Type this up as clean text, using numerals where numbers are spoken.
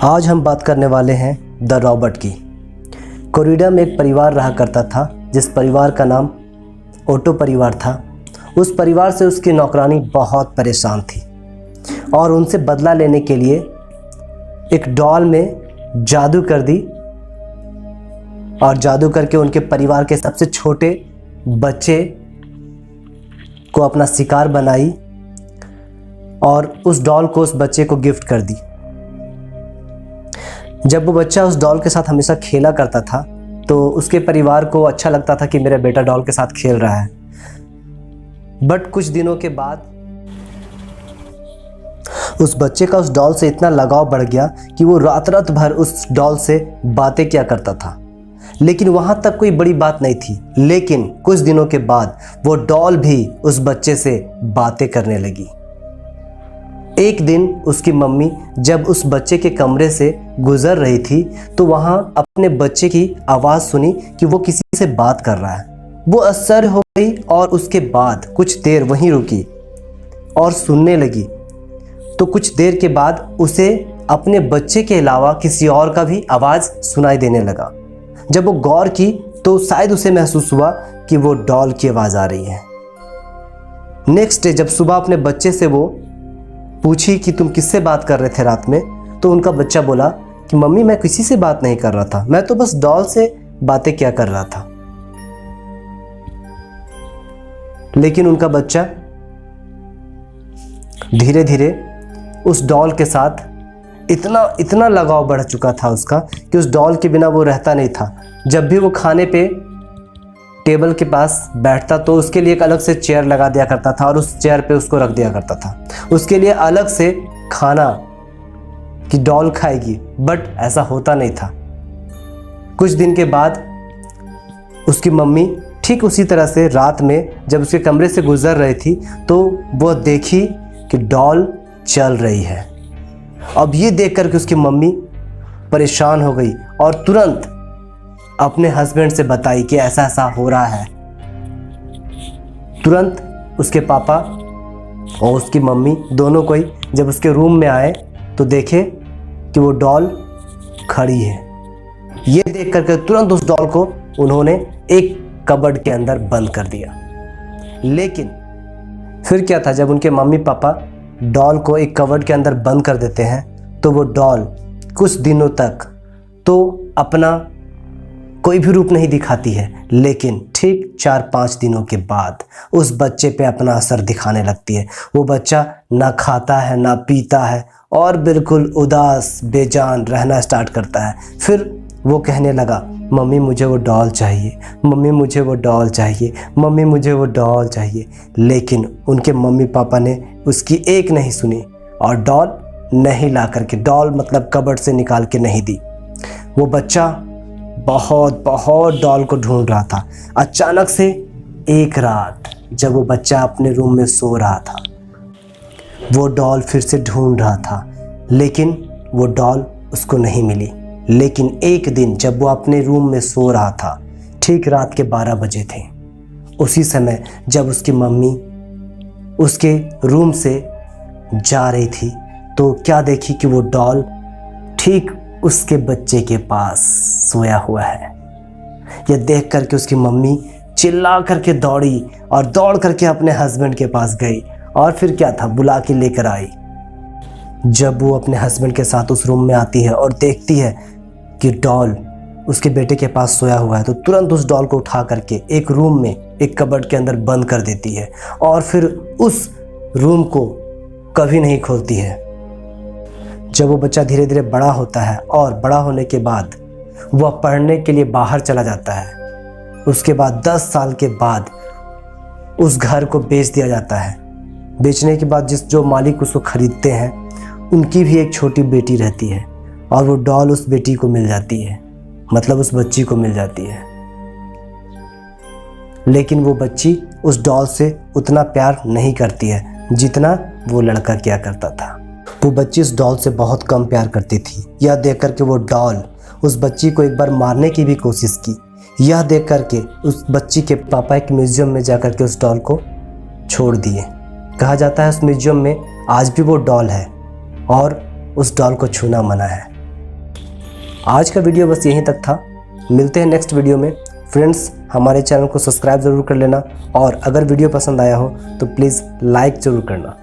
आज हम बात करने वाले हैं द रॉबर्ट की। कोरिडा में एक परिवार रहा करता था जिस परिवार का नाम ओटो परिवार था। उस परिवार से उसकी नौकरानी बहुत परेशान थी और उनसे बदला लेने के लिए एक डॉल में जादू कर दी और जादू करके उनके परिवार के सबसे छोटे बच्चे को अपना शिकार बनाई और उस डॉल को उस बच्चे को गिफ्ट कर दी। जब वो बच्चा उस डॉल के साथ हमेशा खेला करता था तो उसके परिवार को अच्छा लगता था कि मेरा बेटा डॉल के साथ खेल रहा है। बट कुछ दिनों के बाद उस बच्चे का उस डॉल से इतना लगाव बढ़ गया कि वो रात रात भर उस डॉल से बातें किया करता था। लेकिन वहाँ तक कोई बड़ी बात नहीं थी, लेकिन कुछ दिनों के बाद वो डॉल भी उस बच्चे से बातें करने लगी। एक दिन उसकी मम्मी जब उस बच्चे के कमरे से गुजर रही थी तो वहाँ अपने बच्चे की आवाज़ सुनी कि वो किसी से बात कर रहा है। वो आश्चर्य हो गई और उसके बाद कुछ देर वहीं रुकी और सुनने लगी। तो कुछ देर के बाद उसे अपने बच्चे के अलावा किसी और का भी आवाज़ सुनाई देने लगा। जब वो गौर की तो शायद उसे महसूस हुआ कि वो डॉल की आवाज़ आ रही है। नेक्स्ट डे जब सुबह अपने बच्चे से वो पूछी कि तुम किससे बात कर रहे थे रात में, तो उनका बच्चा बोला कि मम्मी मैं किसी से बात नहीं कर रहा था, मैं तो बस डॉल से बातें क्या कर रहा था। लेकिन उनका बच्चा धीरे धीरे उस डॉल के साथ इतना लगाव बढ़ चुका था उसका कि उस डॉल के बिना वो रहता नहीं था। जब भी वो खाने पे टेबल के पास बैठता तो उसके लिए एक अलग से चेयर लगा दिया करता था और उस चेयर पे उसको रख दिया करता था। उसके लिए अलग से खाना कि डॉल खाएगी, बट ऐसा होता नहीं था। कुछ दिन के बाद उसकी मम्मी ठीक उसी तरह से रात में जब उसके कमरे से गुजर रही थी तो वो देखी कि डॉल चल रही है। अब ये देख कर के उसकी मम्मी परेशान हो गई और तुरंत अपने हस्बैंड से बताई कि ऐसा ऐसा हो रहा है। तुरंत उसके पापा और उसकी मम्मी दोनों कोई जब उसके रूम में आए तो देखे कि वो डॉल खड़ी है। ये देख करके तुरंत उस डॉल को उन्होंने एक कबर्ड के अंदर बंद कर दिया। लेकिन फिर क्या था, जब उनके मम्मी पापा डॉल को एक कबर्ड के अंदर बंद कर देते हैं तो वो डॉल कुछ दिनों तक तो अपना कोई भी रूप नहीं दिखाती है, लेकिन ठीक 4-5 दिनों के बाद उस बच्चे पे अपना असर दिखाने लगती है। वो बच्चा ना खाता है ना पीता है और बिल्कुल उदास बेजान रहना स्टार्ट करता है। फिर वो कहने लगा मम्मी मुझे वो डॉल चाहिए, मम्मी मुझे वो डॉल चाहिए, मम्मी मुझे वो डॉल चाहिए। लेकिन उनके मम्मी पापा ने उसकी एक नहीं सुनी और डॉल नहीं ला करके, डॉल मतलब कबर्ड से निकाल के नहीं दी। वो बच्चा बहुत डॉल को ढूंढ रहा था। अचानक से एक रात जब वो बच्चा अपने रूम में सो रहा था, वो डॉल फिर से ढूंढ रहा था, लेकिन वो डॉल उसको नहीं मिली। लेकिन एक दिन जब वो अपने रूम में सो रहा था, ठीक रात के 12 बजे थे, उसी समय जब उसकी मम्मी उसके रूम से जा रही थी तो क्या देखी कि वो डॉल ठीक उसके बच्चे के पास सोया हुआ है। यह देख करके उसकी मम्मी चिल्ला करके दौड़ी और दौड़ करके अपने हस्बैंड के पास गई और फिर क्या था, बुला के लेकर आई। जब वो अपने हस्बैंड के साथ उस रूम में आती है और देखती है कि डॉल उसके बेटे के पास सोया हुआ है तो तुरंत उस डॉल को उठा करके एक रूम में एक कबर्ड के अंदर बंद कर देती है और फिर उस रूम को कभी नहीं खोलती है। जब वो बच्चा धीरे धीरे बड़ा होता है और बड़ा होने के बाद वह पढ़ने के लिए बाहर चला जाता है, उसके बाद 10 साल के बाद उस घर को बेच दिया जाता है। बेचने के बाद जो मालिक उसको खरीदते हैं उनकी भी एक छोटी बेटी रहती है और वो डॉल उस बेटी को मिल जाती है, मतलब उस बच्ची को मिल जाती है। लेकिन वो बच्ची उस डॉल से उतना प्यार नहीं करती है जितना वो लड़का किया करता था। वो बच्ची उस डॉल से बहुत कम प्यार करती थी। यह देख कर के वो डॉल उस बच्ची को एक बार मारने की भी कोशिश की। यह देख कर के उस बच्ची के पापा एक म्यूजियम में जाकर के उस डॉल को छोड़ दिए। कहा जाता है उस म्यूजियम में आज भी वो डॉल है और उस डॉल को छूना मना है। आज का वीडियो बस यहीं तक था। मिलते हैं नेक्स्ट वीडियो में। फ्रेंड्स, हमारे चैनल को सब्सक्राइब ज़रूर कर लेना और अगर वीडियो पसंद आया हो तो प्लीज़ लाइक ज़रूर करना।